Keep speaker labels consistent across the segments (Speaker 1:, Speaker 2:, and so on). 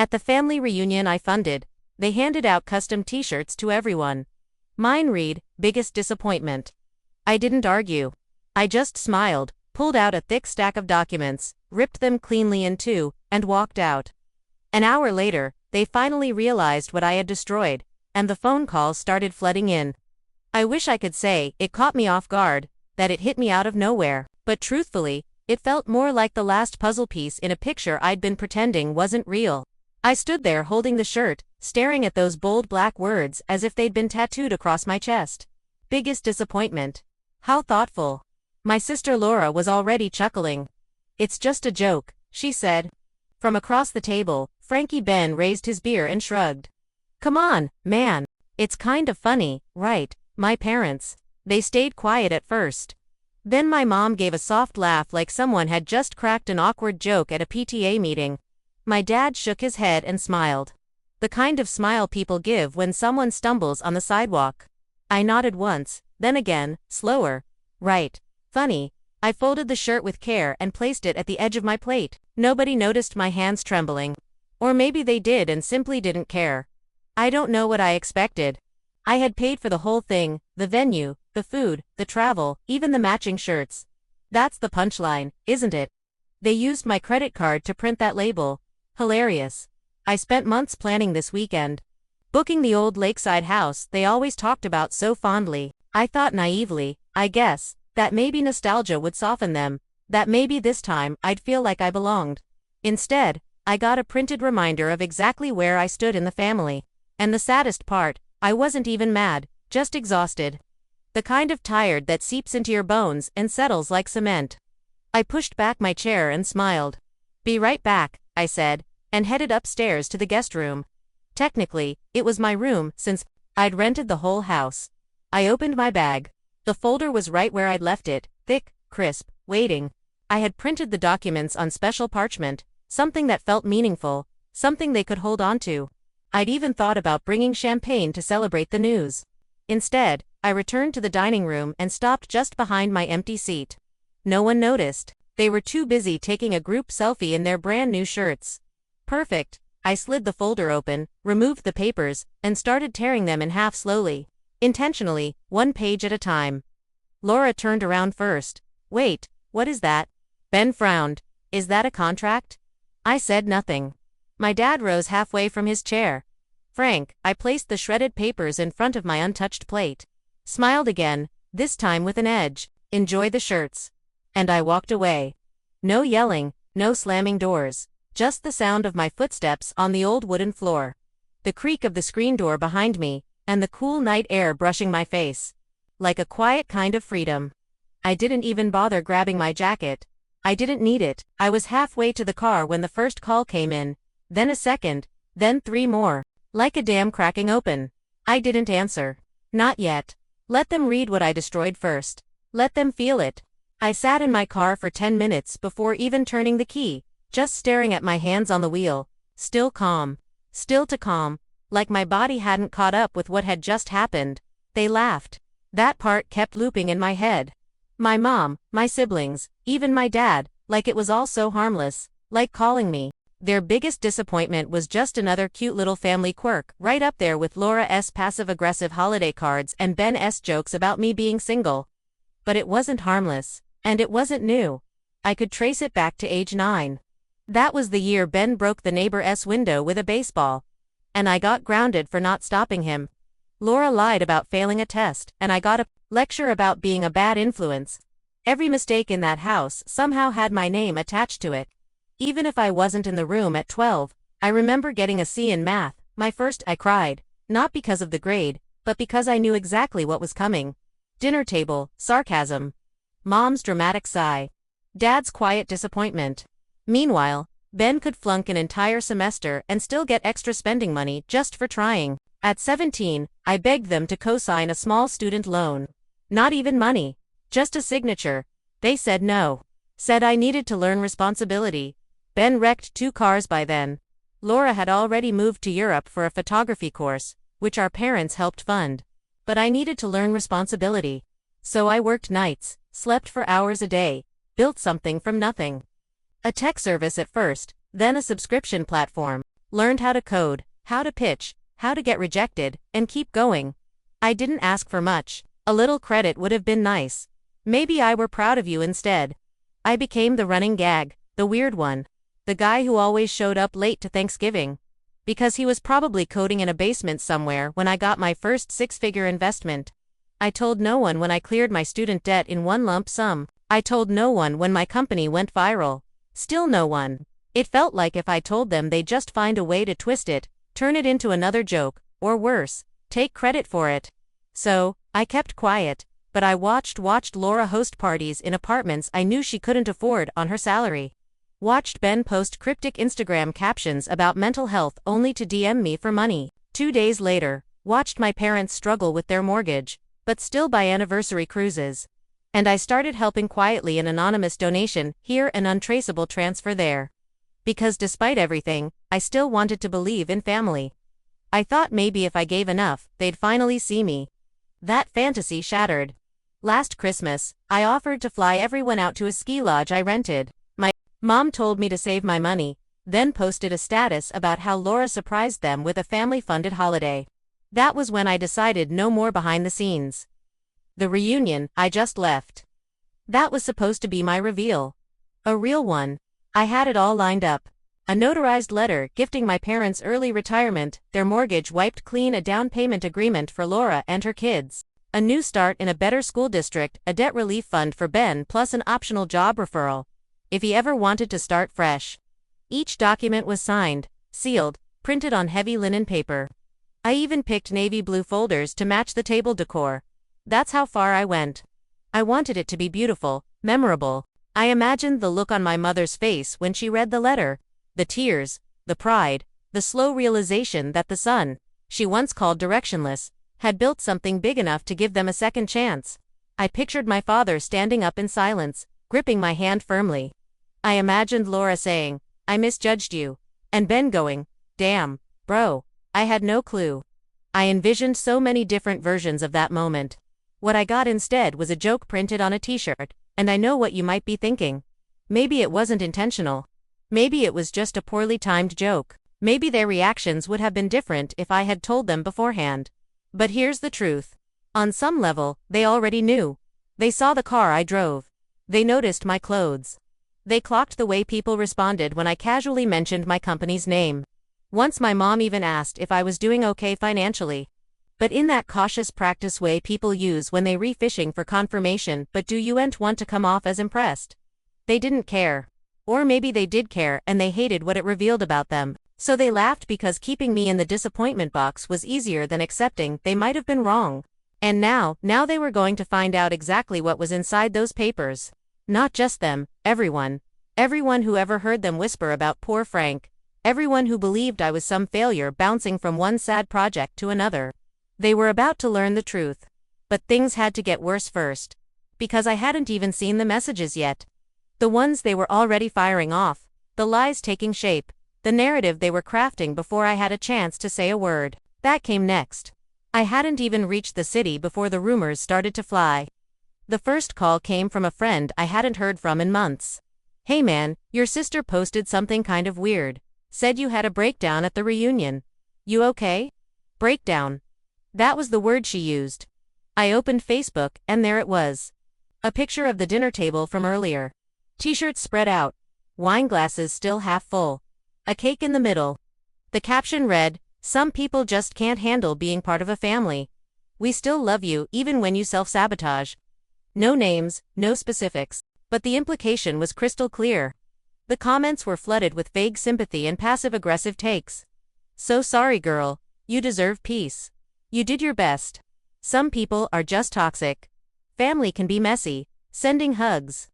Speaker 1: At the family reunion I funded, they handed out custom t-shirts to everyone. Mine read, "Biggest disappointment." I didn't argue. I just smiled, pulled out a thick stack of documents, ripped them cleanly in two, and walked out. An hour later, they finally realized what I had destroyed, and the phone calls started flooding in. I wish I could say it caught me off guard, that it hit me out of nowhere, but truthfully, it felt more like the last puzzle piece in a picture I'd been pretending wasn't real. I stood there holding the shirt, staring at those bold black words as if they'd been tattooed across my chest. Biggest disappointment. How thoughtful. My sister Laura was already chuckling. "It's just a joke," she said. From across the table, Frankie Ben raised his beer and shrugged. "Come on, man. It's kind of funny, right?" My parents. They stayed quiet at first. Then my mom gave a soft laugh like someone had just cracked an awkward joke at a PTA meeting. My dad shook his head and smiled. The kind of smile people give when someone stumbles on the sidewalk. I nodded once, then again, slower. "Right. Funny." I folded the shirt with care and placed it at the edge of my plate. Nobody noticed my hands trembling. Or maybe they did and simply didn't care. I don't know what I expected. I had paid for the whole thing, the venue, the food, the travel, even the matching shirts. That's the punchline, isn't it? They used my credit card to print that label. Hilarious. I spent months planning this weekend. Booking the old lakeside house they always talked about so fondly. I thought naively, I guess, that maybe nostalgia would soften them, that maybe this time I'd feel like I belonged. Instead, I got a printed reminder of exactly where I stood in the family. And the saddest part, I wasn't even mad, just exhausted. The kind of tired that seeps into your bones and settles like cement. I pushed back my chair and smiled. "Be right back," I said, and headed upstairs to the guest room. Technically, it was my room since I'd rented the whole house. I opened my bag. The folder was right where I'd left it, thick, crisp, waiting. I had printed the documents on special parchment, something that felt meaningful, something they could hold on to. I'd even thought about bringing champagne to celebrate the news. Instead, I returned to the dining room and stopped just behind my empty seat. No one noticed. They were too busy taking a group selfie in their brand new shirts. Perfect. I slid the folder open, removed the papers, and started tearing them in half slowly. Intentionally, one page at a time. Laura turned around first. "Wait, what is that?" Ben frowned. "Is that a contract?" I said nothing. My dad rose halfway from his chair. "Frank," I placed the shredded papers in front of my untouched plate. Smiled again, this time with an edge. "Enjoy the shirts." And I walked away. No yelling, no slamming doors. Just the sound of my footsteps on the old wooden floor. The creak of the screen door behind me, and the cool night air brushing my face. Like a quiet kind of freedom. I didn't even bother grabbing my jacket. I didn't need it. I was halfway to the car when the first call came in, then a second, then 3 more. Like a dam cracking open. I didn't answer. Not yet. Let them read what I destroyed first. Let them feel it. I sat in my car for 10 minutes before even turning the key, just staring at my hands on the wheel. Still calm. Still too calm. Like my body hadn't caught up with what had just happened. They laughed. That part kept looping in my head. My mom, my siblings, even my dad, like it was all so harmless, like calling me. Their biggest disappointment was just another cute little family quirk, right up there with Laura's passive-aggressive holiday cards and Ben's jokes about me being single. But it wasn't harmless, and it wasn't new. I could trace it back to age 9. That was the year Ben broke the neighbor's window with a baseball. And I got grounded for not stopping him. Laura lied about failing a test, and I got a lecture about being a bad influence. Every mistake in that house somehow had my name attached to it. Even if I wasn't in the room at 12, I remember getting a C in math, my first. I cried, not because of the grade, but because I knew exactly what was coming. Dinner table, sarcasm. Mom's dramatic sigh. Dad's quiet disappointment. Meanwhile, Ben could flunk an entire semester and still get extra spending money just for trying. At 17, I begged them to co-sign a small student loan. Not even money, just a signature. They said no. Said I needed to learn responsibility. Ben wrecked 2 cars by then. Laura had already moved to Europe for a photography course, which our parents helped fund. But I needed to learn responsibility. So I worked nights, slept for hours a day, built something from nothing. A tech service at first, then a subscription platform. Learned how to code, how to pitch, how to get rejected, and keep going. I didn't ask for much. A little credit would have been nice. Maybe I were proud of you instead. I became the running gag, the weird one. The guy who always showed up late to Thanksgiving. Because he was probably coding in a basement somewhere when I got my first six-figure investment. I told no one when I cleared my student debt in one lump sum. I told no one when my company went viral. Still no one. It felt like if I told them they'd just find a way to twist it, turn it into another joke, or worse, take credit for it. So, I kept quiet, but I watched Laura host parties in apartments I knew she couldn't afford on her salary. Watched Ben post cryptic Instagram captions about mental health only to DM me for money. 2 days later, watched my parents struggle with their mortgage, but still buy anniversary cruises. And I started helping quietly, an anonymous donation here, an untraceable transfer there. Because despite everything, I still wanted to believe in family. I thought maybe if I gave enough, they'd finally see me. That fantasy shattered. Last Christmas, I offered to fly everyone out to a ski lodge I rented. My mom told me to save my money, then posted a status about how Laura surprised them with a family-funded holiday. That was when I decided no more behind the scenes. The reunion I just left. That was supposed to be my reveal. A real one. I had it all lined up. A notarized letter gifting my parents' early retirement, their mortgage wiped clean, a down payment agreement for Laura and her kids, a new start in a better school district, a debt relief fund for Ben, plus an optional job referral, if he ever wanted to start fresh. Each document was signed, sealed, printed on heavy linen paper. I even picked navy blue folders to match the table decor. That's how far I went. I wanted it to be beautiful, memorable. I imagined the look on my mother's face when she read the letter. The tears, the pride, the slow realization that the son, she once called directionless, had built something big enough to give them a second chance. I pictured my father standing up in silence, gripping my hand firmly. I imagined Laura saying, "I misjudged you," and Ben going, "Damn, bro, I had no clue." I envisioned so many different versions of that moment. What I got instead was a joke printed on a t-shirt, and I know what you might be thinking. Maybe it wasn't intentional. Maybe it was just a poorly timed joke. Maybe their reactions would have been different if I had told them beforehand. But here's the truth. On some level, they already knew. They saw the car I drove. They noticed my clothes. They clocked the way people responded when I casually mentioned my company's name. Once my mom even asked if I was doing okay financially. But in that cautious practice way people use when they re-fishing for confirmation, but do you want to come off as impressed? They didn't care. Or maybe they did care and they hated what it revealed about them. So they laughed because keeping me in the disappointment box was easier than accepting they might have been wrong. And now they were going to find out exactly what was inside those papers. Not just them, everyone. Everyone who ever heard them whisper about poor Frank. Everyone who believed I was some failure bouncing from one sad project to another. They were about to learn the truth. But things had to get worse first. Because I hadn't even seen the messages yet. The ones they were already firing off. The lies taking shape. The narrative they were crafting before I had a chance to say a word. That came next. I hadn't even reached the city before the rumors started to fly. The first call came from a friend I hadn't heard from in months. "Hey man, your sister posted something kind of weird. Said you had a breakdown at the reunion. You okay?" Breakdown. That was the word she used. I opened Facebook, and there it was. A picture of the dinner table from earlier. T-shirts spread out. Wine glasses still half full. A cake in the middle. The caption read, "Some people just can't handle being part of a family. We still love you even when you self-sabotage." No names, no specifics. But the implication was crystal clear. The comments were flooded with vague sympathy and passive-aggressive takes. "So sorry girl. You deserve peace. You did your best. Some people are just toxic. Family can be messy. Sending hugs."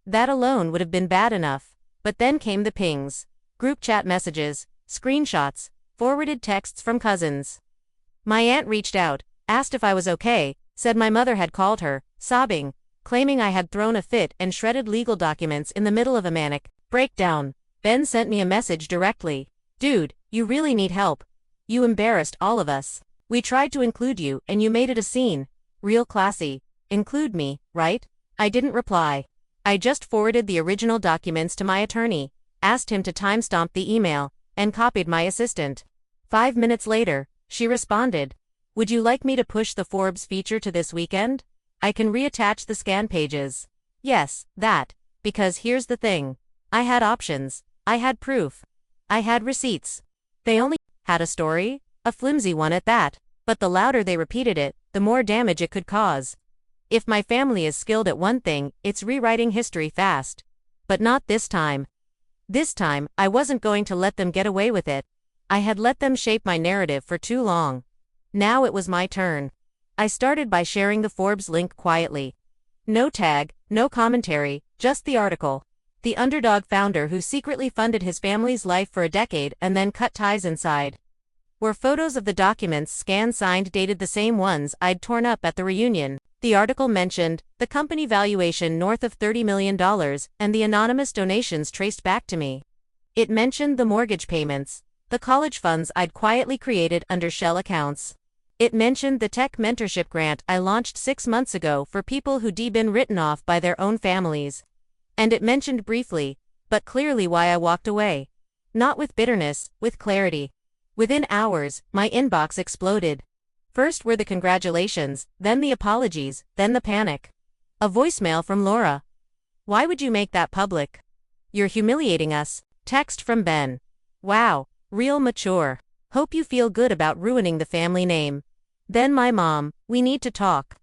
Speaker 1: That alone would have been bad enough. But then came the pings. Group chat messages, screenshots, forwarded texts from cousins. My aunt reached out, asked if I was okay, said my mother had called her, sobbing, claiming I had thrown a fit and shredded legal documents in the middle of a manic breakdown. Ben sent me a message directly. "Dude, you really need help. You embarrassed all of us. We tried to include you and you made it a scene. Real classy. Include me, right?" I didn't reply. I just forwarded the original documents to my attorney, asked him to timestamp the email, and copied my assistant. 5 minutes later, she responded, "Would you like me to push the Forbes feature to this weekend? I can reattach the scan pages." Yes, that. Because here's the thing. I had options. I had proof. I had receipts. They only had a story, a flimsy one at that, but the louder they repeated it, the more damage it could cause. If my family is skilled at one thing, it's rewriting history fast. But not this time. This time, I wasn't going to let them get away with it. I had let them shape my narrative for too long. Now it was my turn. I started by sharing the Forbes link quietly. No tag, no commentary, just the article. The underdog founder who secretly funded his family's life for a decade and then cut ties inside. Were photos of the documents scanned signed dated the same ones I'd torn up at the reunion. The article mentioned the company valuation north of $30 million and the anonymous donations traced back to me. It mentioned the mortgage payments, the college funds I'd quietly created under shell accounts. It mentioned the tech mentorship grant I launched 6 months ago for people who'd been written off by their own families. And it mentioned briefly, but clearly, why I walked away. Not with bitterness, with clarity. Within hours, my inbox exploded. First were the congratulations, then the apologies, then the panic. A voicemail from Laura. "Why would you make that public? You're humiliating us." Text from Ben. "Wow, real mature. Hope you feel good about ruining the family name." Then my mom, "We need to talk.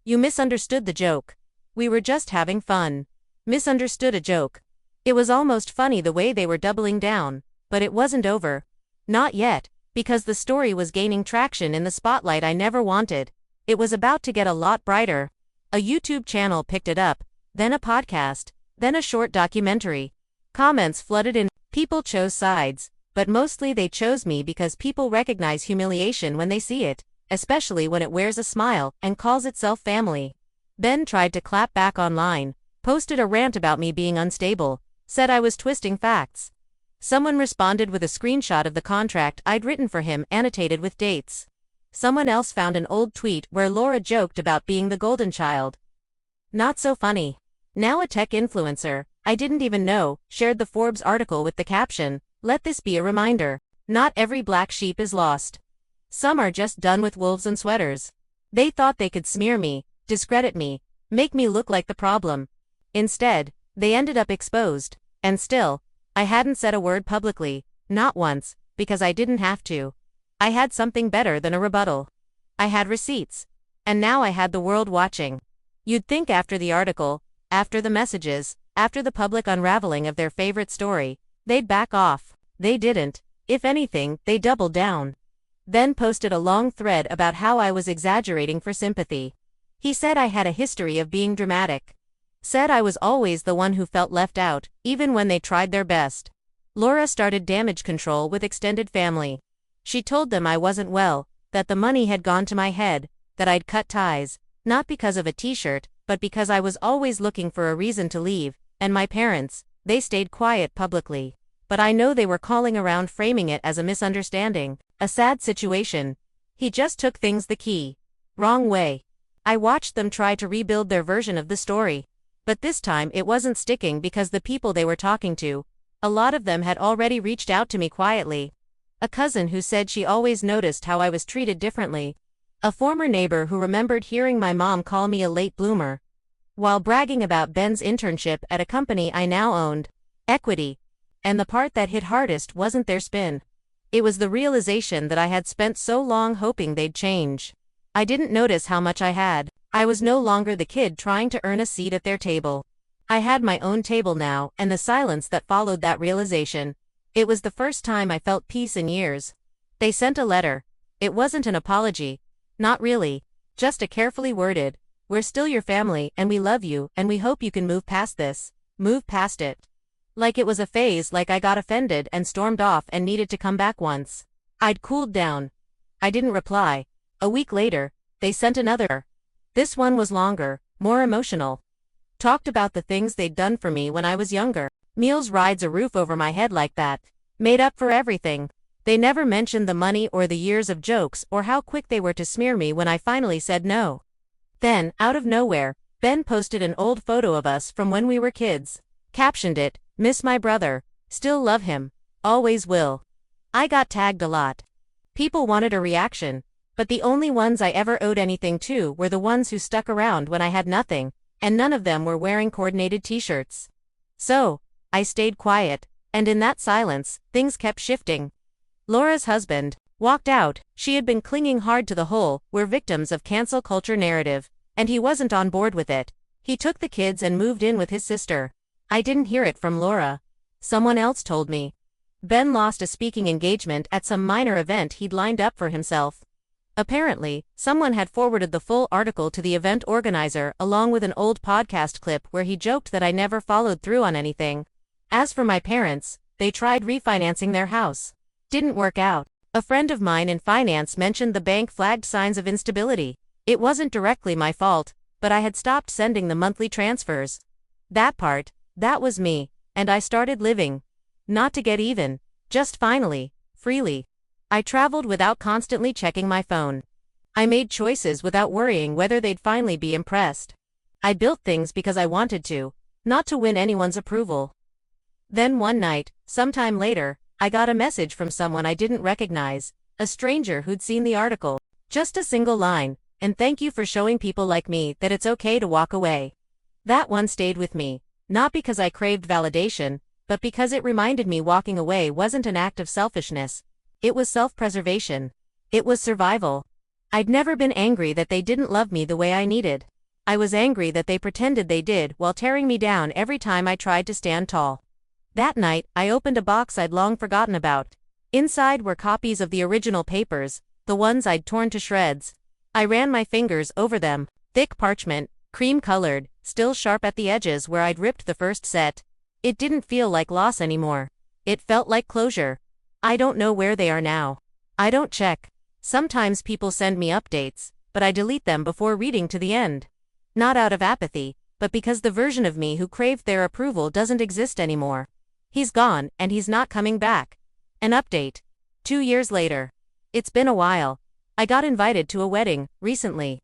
Speaker 1: You misunderstood the joke. We were just having fun." Misunderstood a joke. It was almost funny the way they were doubling down, but it wasn't over. Not yet, because the story was gaining traction in the spotlight I never wanted. It was about to get a lot brighter. A YouTube channel picked it up, then a podcast, then a short documentary. Comments flooded in. People chose sides, but mostly they chose me because people recognize humiliation when they see it, especially when it wears a smile and calls itself family. Ben tried to clap back online, posted a rant about me being unstable, said I was twisting facts. Someone responded with a screenshot of the contract I'd written for him annotated with dates. Someone else found an old tweet where Laura joked about being the golden child. Not so funny. Now a tech influencer, I didn't even know, shared the Forbes article with the caption, "Let this be a reminder. Not every black sheep is lost. Some are just done with wolves and sweaters." They thought they could smear me, discredit me, make me look like the problem. Instead, they ended up exposed. And still, I hadn't said a word publicly, not once, because I didn't have to. I had something better than a rebuttal. I had receipts. And now I had the world watching. You'd think after the article, after the messages, after the public unraveling of their favorite story, they'd back off. They didn't. If anything, they doubled down. Then posted a long thread about how I was exaggerating for sympathy. He said I had a history of being dramatic. Said I was always the one who felt left out, even when they tried their best. Laura started damage control with extended family. She told them I wasn't well, that the money had gone to my head, that I'd cut ties, not because of a t-shirt, but because I was always looking for a reason to leave, and my parents, they stayed quiet publicly. But I know they were calling around framing it as a misunderstanding, a sad situation. He just took things the wrong way. I watched them try to rebuild their version of the story. But this time it wasn't sticking because the people they were talking to, a lot of them had already reached out to me quietly. A cousin who said she always noticed how I was treated differently. A former neighbor who remembered hearing my mom call me a late bloomer. While bragging about Ben's internship at a company I now owned. Equity. And the part that hit hardest wasn't their spin. It was the realization that I had spent so long hoping they'd change. I didn't notice how much I had. I was no longer the kid trying to earn a seat at their table. I had my own table now, and the silence that followed that realization. It was the first time I felt peace in years. They sent a letter. It wasn't an apology. Not really. Just a carefully worded, "We're still your family and we love you and we hope you can move past this. Move past it." Like it was a phase, like I got offended and stormed off and needed to come back once. I'd cooled down. I didn't reply. A week later, they sent another. This one was longer, more emotional. Talked about the things they'd done for me when I was younger. Meals, rides, a roof over my head, like that. Made up for everything. They never mentioned the money or the years of jokes or how quick they were to smear me when I finally said no. Then, out of nowhere, Ben posted an old photo of us from when we were kids. Captioned it, "Miss my brother. Still love him. Always will." I got tagged a lot. People wanted a reaction, but the only ones I ever owed anything to were the ones who stuck around when I had nothing, and none of them were wearing coordinated t-shirts. So, I stayed quiet, and in that silence, things kept shifting. Laura's husband walked out. She had been clinging hard to the whole "we're victims of cancel culture" narrative, and he wasn't on board with it. He took the kids and moved in with his sister. I didn't hear it from Laura. Someone else told me. Ben lost a speaking engagement at some minor event he'd lined up for himself. Apparently, someone had forwarded the full article to the event organizer along with an old podcast clip where he joked that I never followed through on anything. As for my parents, they tried refinancing their house. Didn't work out. A friend of mine in finance mentioned the bank flagged signs of instability. It wasn't directly my fault, but I had stopped sending the monthly transfers. That was me, and I started living. Not to get even, just finally, freely. I traveled without constantly checking my phone. I made choices without worrying whether they'd finally be impressed. I built things because I wanted to, not to win anyone's approval. Then one night, sometime later, I got a message from someone I didn't recognize, a stranger who'd seen the article. Just a single line, "And thank you for showing people like me that it's okay to walk away." That one stayed with me, not because I craved validation, but because it reminded me walking away wasn't an act of selfishness. It was self-preservation. It was survival. I'd never been angry that they didn't love me the way I needed. I was angry that they pretended they did while tearing me down every time I tried to stand tall. That night, I opened a box I'd long forgotten about. Inside were copies of the original papers, the ones I'd torn to shreds. I ran my fingers over them, thick parchment, cream-colored, still sharp at the edges where I'd ripped the first set. It didn't feel like loss anymore. It felt like closure. I don't know where they are now. I don't check. Sometimes people send me updates, but I delete them before reading to the end. Not out of apathy, but because the version of me who craved their approval doesn't exist anymore. He's gone, and he's not coming back. An update. 2 years later. It's been a while. I got invited to a wedding, recently.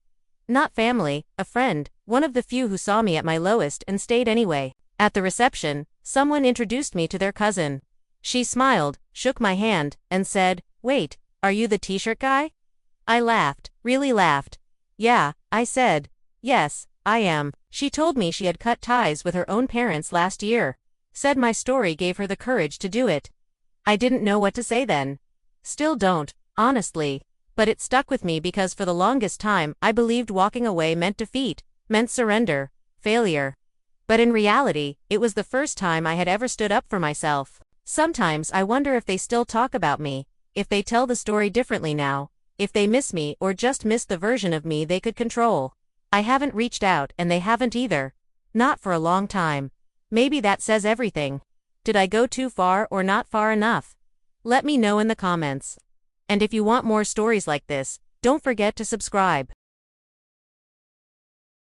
Speaker 1: Not family, a friend, one of the few who saw me at my lowest and stayed anyway. At the reception, someone introduced me to their cousin. She smiled, shook my hand, and said, "Wait, are you the t-shirt guy?" I laughed, really laughed. "Yeah," I said. "Yes, I am." She told me she had cut ties with her own parents last year. Said my story gave her the courage to do it. I didn't know what to say then. Still don't, honestly. But it stuck with me because for the longest time I believed walking away meant defeat, meant surrender, failure. But in reality, it was the first time I had ever stood up for myself. Sometimes I wonder if they still talk about me, if they tell the story differently now, if they miss me or just miss the version of me they could control. I haven't reached out and they haven't either. Not for a long time. Maybe that says everything. Did I go too far or not far enough? Let me know in the comments. And if you want more stories like this, don't forget to subscribe.